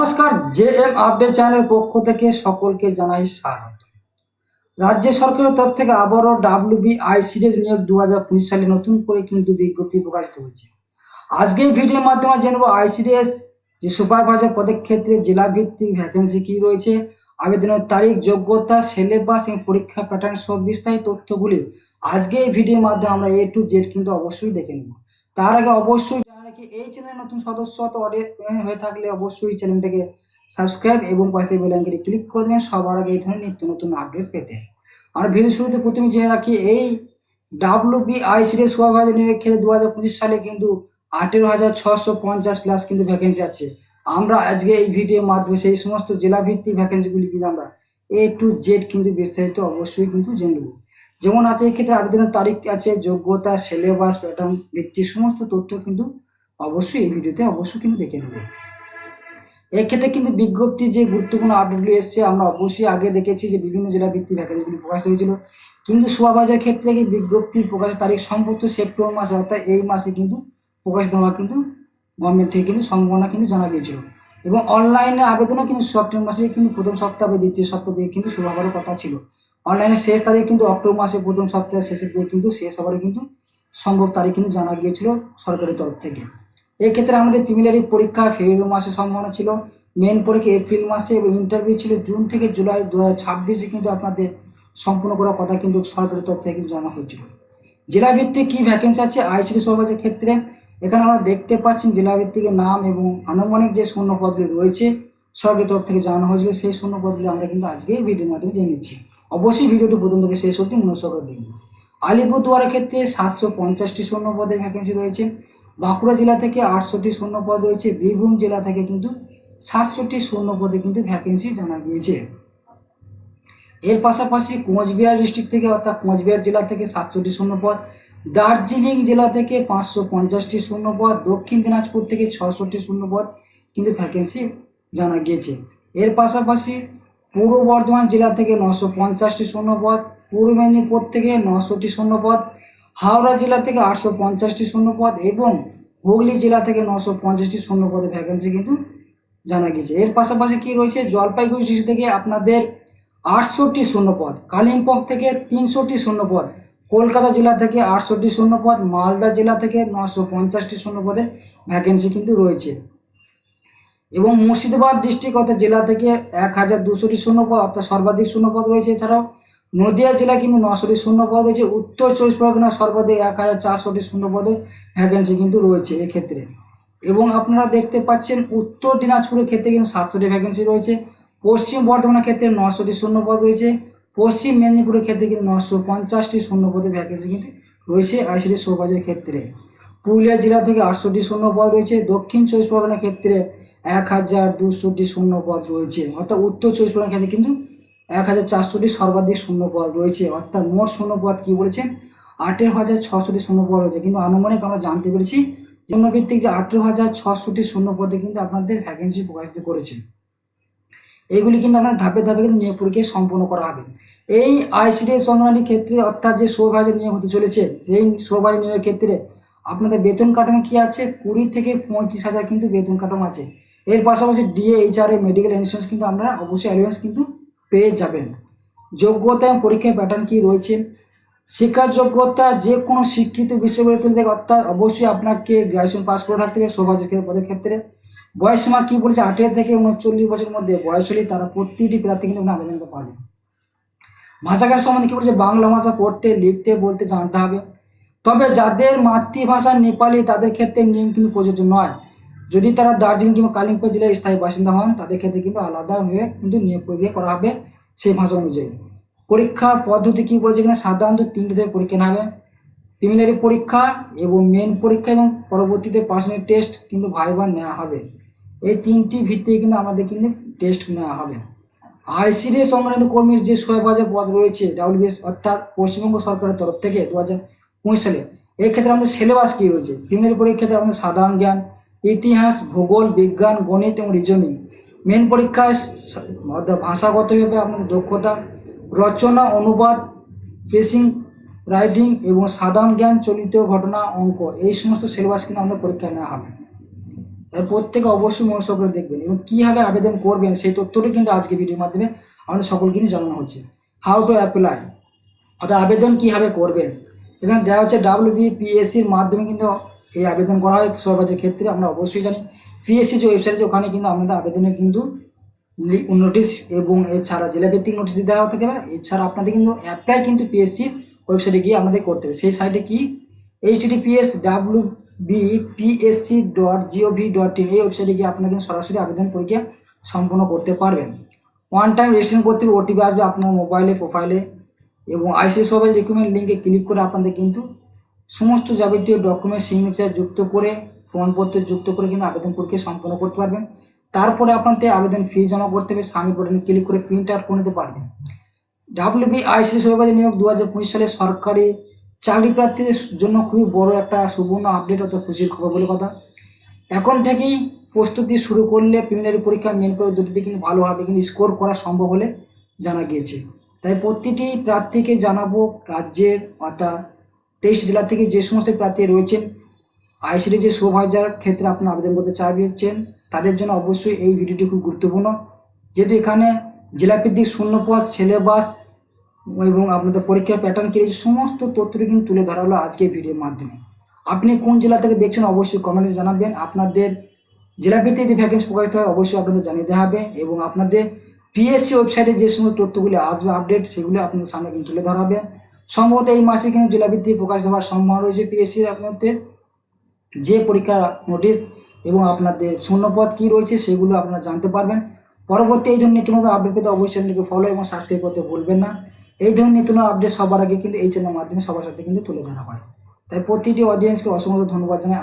নমস্কার, JM update চ্যানেলের পক্ষ থেকে সকলকে জানাই স্বাগত। রাজ্য সরকারের তরফ থেকে আবারও WBI-সিরিজ নিয়োগ 2025 সালে নতুন করে কিন্তু বিজ্ঞপ্তি প্রকাশিত হয়েছে। আজকে এই ভিডিওর মাধ্যমে জানবো আইসিডিএস যে সুপারভাইজার পদের ক্ষেত্রে জেলা ভিত্তিক ভ্যাকেন্সি কি রয়েছে, আবেদনের তারিখ, যোগ্যতা, সিলেবাস এবং পরীক্ষা প্যাটার্ন সব বিস্তারিত তথ্যগুলি আজকে এই ভিডিওর মাধ্যমে আমরা A to Z কিন্তু অবশ্যই দেখে নেব। তার আগে অবশ্যই জানা কি এই চ্যানেলের নতুন সদস্য হয়ে থাকলে অবশ্যই চ্যানেলটাকে সাবস্ক্রাইব এবং পাশে বেল আইকনে ক্লিক করে দেবেন সবার আগে এই ধরনের নিত্য নতুন আপডেট পেতে। আর ভিডিও শুরুতে প্রথমে জেনে রাখি এই WBI-সিরিজ সুপারভাইজার নিয়োগের ক্ষেত্রে 2025 সালে কিন্তু 18,650 প্লাস কিন্তু ভ্যাকেন্সি আছে। আমরা আজকে এই ভিডিওর মাধ্যমে সেই সমস্ত জেলা ভিত্তিক ভ্যাকেন্সিগুলি কিন্তু আমরা A to Z কিন্তু বিস্তারিত অবশ্যই কিন্তু জেনে নেব। যেমন আছে এক্ষেত্রে আবেদনের তারিখ আছে, যোগ্যতা, সিলেবাস, প্যাটার্ন ভিত্তিক সমস্ত তথ্য কিন্তু অবশ্যই এই ভিডিওতে অবশ্যই কিন্তু দেখে নেব। এক্ষেত্রে কিন্তু বিজ্ঞপ্তি যে গুরুত্বপূর্ণ আপডেটগুলি এসছে আমরা অবশ্যই আগে দেখেছি যে বিভিন্ন জেলা ভিত্তিক ভ্যাকেন্সিগুলি প্রকাশিত হয়েছিল, কিন্তু সুপারভাইজার ক্ষেত্রে কি বিজ্ঞপ্তি প্রকাশের তারিখ সম্ভবত সেপ্টেম্বর মাসে অর্থাৎ এই মাসে কিন্তু প্রকাশিত হওয়া কিন্তু গভর্নমেন্ট থেকে কিন্তু সম্ভাবনা কিন্তু জানা গিয়েছিল। এবং অনলাইনে আবেদনও কিন্তু সেপ্টেম্বর মাসে কিন্তু প্রথম সপ্তাহ বা দ্বিতীয় সপ্তাহ দিয়ে কিন্তু শুরু হওয়ার কথা ছিল। অনলাইনের শেষ তারিখ কিন্তু অক্টোবর মাসে প্রথম সপ্তাহের শেষের দিকে কিন্তু শেষ হওয়ার কিন্তু সম্ভব তারিখ কিন্তু জানা গিয়েছিল সরকারের তরফ থেকে। এক্ষেত্রে আমাদের প্রিলিমিনারি পরীক্ষা ফেব্রুয়ারি মাসে সম্ভাবনা ছিল, মেন পরীক্ষা এপ্রিল মাসে এবং ইন্টারভিউ ছিল জুন থেকে জুলাই 2026 কিন্তু আপনাদের সম্পূর্ণ করার কথা কিন্তু সরকারের তরফ থেকে কিন্তু জানা হয়েছিল। জেলা ভিত্তিক কী ভ্যাকেন্সি আছে আইসিডি সুপারভাইজার ক্ষেত্রে এখানে আমরা দেখতে পাচ্ছেন জেলা ভিত্তিকের নাম এবং আনুমানিক যে শূন্য পদগুলি রয়েছে সরকারের তরফ থেকে জানানো হয়েছিল, সেই শূন্য পদগুলি আমরা কিন্তু আজকে এই ভিডিওর মাধ্যমে জেনে নিচ্ছি। অবশ্যই ভিডিওটি প্রথম থেকে শেষ অবধি মনোযোগ করে দেখুন। আলিপুরদুয়ারের ক্ষেত্রে 750টি শূন্য পদের ভ্যাকেন্সি রয়েছে, বাঁকুড়া জেলা থেকে 800টি শূন্য পদ রয়েছে, বীরভূম জেলা থেকে কিন্তু 700টি শূন্য পদে কিন্তু ভ্যাকেন্সি জানা গিয়েছে। এর পাশাপাশি কোচবিহার ডিস্ট্রিক্ট থেকে অর্থাৎ কোচবিহার জেলা থেকে 700টি শূন্য পদ, দার্জিলিং জেলা থেকে 550টি শূন্য পদ, দক্ষিণ দিনাজপুর থেকে 600টি শূন্য পদ কিন্তু ভ্যাকেন্সি জানা গিয়েছে। এর পাশাপাশি পূর্ব বর্ধমান জেলা থেকে 950টি শূন্য পদ, পূর্ব মেদিনীপুর থেকে 900টি শূন্য পদ, হাওড়া জেলা থেকে 850টি শূন্য পদ এবং হুগলি জেলা থেকে 950টি শূন্য পদে ভ্যাকেন্সি কিন্তু জানা গিয়েছে। এর পাশাপাশি কি রয়েছে, জলপাইগুড়ি ডিস্ট্রিক্ট থেকে আপনাদের 800টি শূন্য পদ, কালিম্পং থেকে 300টি শূন্য পদ, কলকাতা জেলা থেকে 800টি শূন্য পদ, মালদা জেলা থেকে 950টি শূন্য পদের ভ্যাকেন্সি কিন্তু রয়েছে এবং মুর্শিদাবাদ ডিস্ট্রিক্ট অর্থাৎ জেলা থেকে 1200টি শূন্য পদ অর্থাৎ সর্বাধিক শূন্য পদ রয়েছে। এছাড়াও নদিয়া জেলা কিন্তু 900টি শূন্য পদ রয়েছে, উত্তর 24 পরগনা সর্বাধিক 1400টি শূন্য পদে ভ্যাকেন্সি কিন্তু রয়েছে এক্ষেত্রে। এবং আপনারা দেখতে পাচ্ছেন উত্তর দিনাজপুরের ক্ষেত্রে কিন্তু 700টি ভ্যাকেন্সি রয়েছে, পশ্চিম বর্ধমানের ক্ষেত্রে 900টি শূন্য পদ রয়েছে, পশ্চিম মেদিনীপুরের ক্ষেত্রে কিন্তু 950টি শূন্য পদে ভ্যাকেন্সি কিন্তু রয়েছে আইসিডি সুপারভাইজারের ক্ষেত্রে। পুরুলিয়া জেলা থেকে 800টি শূন্য পদ রয়েছে, দক্ষিণ 24 পরগনার ক্ষেত্রে 1200টি শূন্য পদ রয়েছে, অর্থাৎ উত্তর 24 পরগনার ক্ষেত্রে কিন্তু 1400টি সর্বাধিক শূন্য পদ রয়েছে। অর্থাৎ মোট শূন্য পদ কী বলেছেন 18,600টি শূন্য পদ রয়েছে, কিন্তু আনুমানিক আমরা জানতে পেরেছি জন্মভিত্তিক যে 18,600টি শূন্য পদে কিন্তু আপনাদের ভ্যাকেন্সি প্রকাশিত করেছে। এইগুলি কিন্তু আপনার ধাপে ধাপে কিন্তু নিয়োগ পরীক্ষা সম্পন্ন করা হবে। এই আইসিডিএস সংক্রান্ত ক্ষেত্রে অর্থাৎ যে সুপারভাইজার নিয়োগ হতে চলেছে সেই সুপারভাইজার নিয়োগের ক্ষেত্রে আপনাদের বেতন কাঠামো কী আছে, 20 থেকে 35,000 কিন্তু বেতন কাঠামো আছে। এর পাশাপাশি ডিএ, এইচআরএ, মেডিকেল ইন্স্যুরেন্স কিন্তু আপনারা অবশ্যই অ্যালাউন্স কিন্তু পেয়ে যাবেন। যোগ্যতা এবং পরীক্ষার প্যাটার্ন কী রয়েছে, শিক্ষার যোগ্যতা যে কোনো শিক্ষিত বিশ্ববিদ্যালয় থেকে অর্থাৎ অবশ্যই আপনাকে গ্র্যাজুয়েশন পাস করে থাকতে হবে সুপারভাইজার পদের ক্ষেত্রে। বয়স সীমা কী বলেছে, 18 থেকে 39 বছরের মধ্যে বয়স হলে তারা প্রতিটি প্রার্থী কিন্তু আবেদন করতে পারবে। ভাষাজ্ঞান সম্বন্ধে কী বলেছে, বাংলা ভাষা পড়তে, লিখতে, বলতে জানতে হবে। তবে যাদের মাতৃভাষা নেপালি তাদের ক্ষেত্রে নিয়ম কিন্তু প্রযোজ্য নয়। যদি তারা দার্জিলিং কিংবা কালিম্পং জেলায় স্থায়ী বাসিন্দা হন তাদের ক্ষেত্রে কিন্তু আলাদাভাবে কিন্তু নিয়োগ প্রক্রিয়া করা হবে সেই ভাষা অনুযায়ী। পরীক্ষার পদ্ধতি কী বলেছে, এখানে সাধারণত 3টি পরীক্ষা নেওয়া হবে, প্রিলিমিনারি পরীক্ষা এবং মেন পরীক্ষা এবং পরবর্তীতে পার্সোনাল টেস্ট কিন্তু ভাইভা নেওয়া হবে। এই 3টি ভিত্তিতে কিন্তু আমাদের কিন্তু টেস্ট নেওয়া হবে। আইসিডিএস সংক্রান্ত কর্মীর যে সুপারভাইজার পদ রয়েছে WBS অর্থাৎ পশ্চিমবঙ্গ সরকারের তরফ থেকে 2025 সালে, এই ক্ষেত্রে আমাদের সিলেবাস কী রয়েছে, প্রিলিমিনারি পরীক্ষাতে আমাদের সাধারণ জ্ঞান, ইতিহাস, ভূগোল, বিজ্ঞান, গণিত এবং রিজনিং। মেন পরীক্ষায় ভাষাগতভাবে আপনাদের দক্ষতা, রচনা, অনুবাদ, ফ্রেসিং, রাইটিং এবং সাধারণ জ্ঞান, চলিত ঘটনা, অঙ্ক, এই সমস্ত সিলেবাস কিন্তু আমাদের পরীক্ষায় নেওয়া হবে। তাই প্রত্যেকে অবশ্যই মনোযোগ করে দেখবেন এবং কীভাবে আবেদন করবেন সেই তথ্যটি কিন্তু আজকে ভিডিওর মাধ্যমে আমাদের সকলকে কিন্তু জানানো হচ্ছে। হাউ টু অ্যাপ্লাই, অর্থাৎ আবেদন কীভাবে করবেন। এখানে দেওয়া হচ্ছে WBPSCর মাধ্যমে কিন্তু এই আবেদন করা হয় সরকারের ক্ষেত্রে। আমরা অবশ্যই জানি পিএসসি যে ওয়েবসাইট আছে ওখানে কিন্তু আমাদের আবেদনের কিন্তু নোটিশ এবং এছাড়া জেলাভিত্তিক নোটিশ দেওয়া হতে পারে। এছাড়া আপনাদের কিন্তু অ্যাপ্লাই কিন্তু পিএসসির ওয়েবসাইটে গিয়ে আপনাদের করতে হবে। সেই সাইটে কি https://wbpsc.gov.in এই ওয়েবসাইটে গিয়ে আপনারা কিন্তু সরাসরি আবেদন পরীক্ষা সম্পন্ন করতে পারবেন। ওয়ান টাইম রেজিস্ট্রেশন করতে হবে, ওটিপি আসবে আপনার মোবাইলে প্রোফাইলে এবং আইসিআইসিআই সবাই রিকমেন্ড লিঙ্কে ক্লিক করে আপনাদের কিন্তু সমস্ত যাবতীয় ডকুমেন্ট সিগনেচার যুক্ত করে প্রমাণপত্র যুক্ত করে কিন্তু আবেদন পরীক্ষা সম্পন্ন করতে পারবেন। তারপরে আপনাদের আবেদন ফি জমা করতে হবে, সাবমিট বাটনে ক্লিক করে প্রিন্ট আউট করে নিতে পারবেন। WBICD সরকারি নিয়োগ 2025 সালে সরকারি চাকরি প্রার্থীদের জন্য খুবই বড় একটা সুবর্ণ আপডেট অর্থাৎ খুশির খবর বলে কথা। এখন থেকেই প্রস্তুতি শুরু করলে প্রিলিমিনারি পরীক্ষা মেন পরীক্ষা দুটিতে কিন্তু ভালোভাবে কিন্তু স্কোর করা সম্ভব বলে জানা গিয়েছে। তাই প্রতিটি প্রার্থীকে জানাবো রাজ্যের অর্থাৎ 23 জেলা থেকে যে সমস্ত প্রার্থী রয়েছেন আইসিডি যে সুপারভাইজার ক্ষেত্রে আপনারা আবেদন করতে চাইছেন তাদের জন্য অবশ্যই এই ভিডিওটি খুব গুরুত্বপূর্ণ, যেহেতু এখানে জেলাভিত্তিক শূন্যপদ, সিলেবাস এবং আপনাদের পরীক্ষার প্যাটার্ন কি সমস্ত তথ্যটি কিন্তু তুলে ধরা হলো আজকের ভিডিওর মাধ্যমে। আপনি কোন জেলা থেকে দেখছেন অবশ্যই কমেন্টে জানাবেন। আপনাদের জেলাভিত্তিক যে ভ্যাকেন্সি প্রকাশিত হয় অবশ্যই আপনাদের জানিয়ে দেওয়া হবে এবং আপনাদের পিএসসি ওয়েবসাইটে যে সমস্ত তথ্যগুলি আসবে আপডেট সেগুলো আপনাদের সামনে কিন্তু তুলে ধরা হবে। সম্ভবত এই মাসে কিন্তু জেলাভিত্তিক প্রকাশ হওয়ার সম্ভাবনা রয়েছে পিএসসির আপনাদের যে পরীক্ষা নোটিশ এবং আপনাদের শূন্যপদ কী রয়েছে সেগুলো আপনারা জানতে পারবেন। পরবর্তী এই ধরনের নিত্য নতুন আপডেট পেতে অবশ্যই চ্যানেলকে ফলো এবং সাবস্ক্রাইব করতে ভুলবেন না। এই ধরনের নিত্য নতুন আপডেট সবার আগে কিন্তু এই চ্যানেলের মাধ্যমে সবার সাথে কিন্তু তুলে ধরা হয়। তাই প্রতিটি অডিয়েন্সকে অসংখ্য ধন্যবাদ জানাই।